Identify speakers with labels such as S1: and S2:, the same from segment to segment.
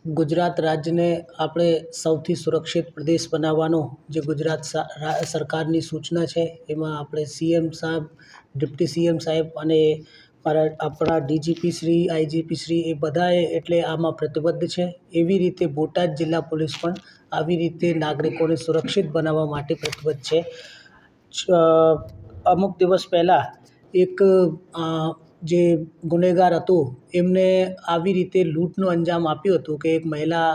S1: ગુજરાત રાજ્યને આપણે સૌથી સુરક્ષિત પ્રદેશ બનાવવાનો જે ગુજરાત સરકારની સૂચના છે એમાં આપણે સીએમ સાહેબ, ડિપ્ટી સીએમ સાહેબ અને આપણા ડીજીપી શ્રી, આઈજીપી શ્રી એ બધાએ એટલે આમાં પ્રતિબદ્ધ છે. એવી રીતે બોટાદ જિલ્લા પોલીસ પણ આવી રીતે નાગરિકોને સુરક્ષિત બનાવવા માટે પ્રતિબદ્ધ છે. અમુક દિવસ પહેલાં એક જે ગુનેગાર હતો એમને આવી રીતે લૂંટનું અંજામ આપ્યું હતું કે એક મહિલા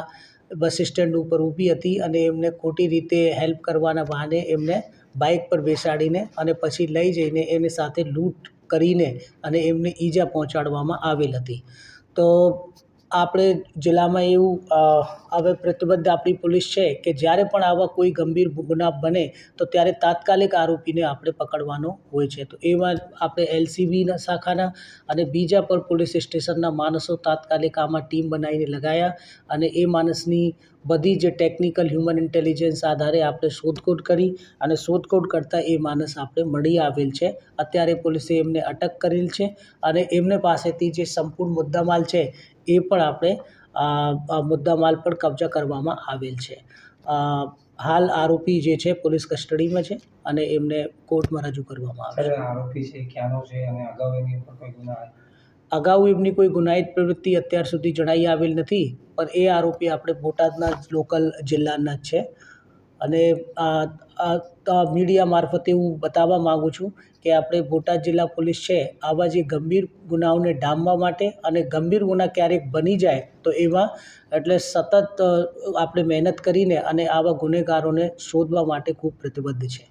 S1: બસ સ્ટેન્ડ ઉપર ઊભી હતી અને એમને ખોટી રીતે હેલ્પ કરવાના બહાને એમને બાઇક પર બેસાડીને અને પછી લઈ જઈને એની સાથે લૂંટ કરીને અને એમને ઈજા પહોંચાડવામાં આવેલ હતી. તો આપણે જિલ્લામાં એવું હવે પ્રતિબદ્ધ આપણી પોલીસ છે કે જ્યારે પણ આવા કોઈ ગંભીર ગુના બને તો ત્યારે તાત્કાલિક આરોપીને આપણે પકડવાનો હોય છે. તો એમાં આપણે એલસીબીના શાખાના અને બીજા પણ પોલીસ સ્ટેશનના માણસો તાત્કાલિક આમાં ટીમ બનાવીને લગાવ્યા અને એ માણસની બધી જે ટેકનિકલ હ્યુમન ઇન્ટેલિજન્સ આધારે આપણે શોધખોળ કરી અને શોધખોળ કરતાં એ માણસ આપણે મળી આવેલ છે. અત્યારે પોલીસે એમને અટક કરેલ છે અને એમને પાસેથી જે સંપૂર્ણ મુદ્દામાલ છે એ પણ આપણે મુદ્દામાલ પર કબજા કરવામાં આવેલ છે. હાલ આરોપી જે છે પોલીસ કસ્ટડીમાં છે અને એમને કોર્ટમાં રજૂ કરવામાં આવે છે.
S2: આરોપી છે ક્યાંનો છે અને અગાઉ એની ઉપર કોઈ ગુના?
S1: અગાઉ એમની કોઈ ગુનાહિત પ્રવૃત્તિ અત્યાર સુધી જણાઈ આવેલ નથી, પણ એ આરોપી આપણે બોટાદના જ લોકલ જિલ્લાના જ છે. અને મીડિયા મારફતે હું બતાવવા માગું છું કે આપણે બોટાદ જિલ્લા પોલીસ છે આવા જે ગંભીર ગુનાઓને ડામવા માટે અને ગંભીર ગુના ક્યારેક બની જાય તો એમાં એટલે સતત આપણે મહેનત કરીને અને આવા ગુનેગારોને શોધવા માટે ખૂબ પ્રતિબદ્ધ છે.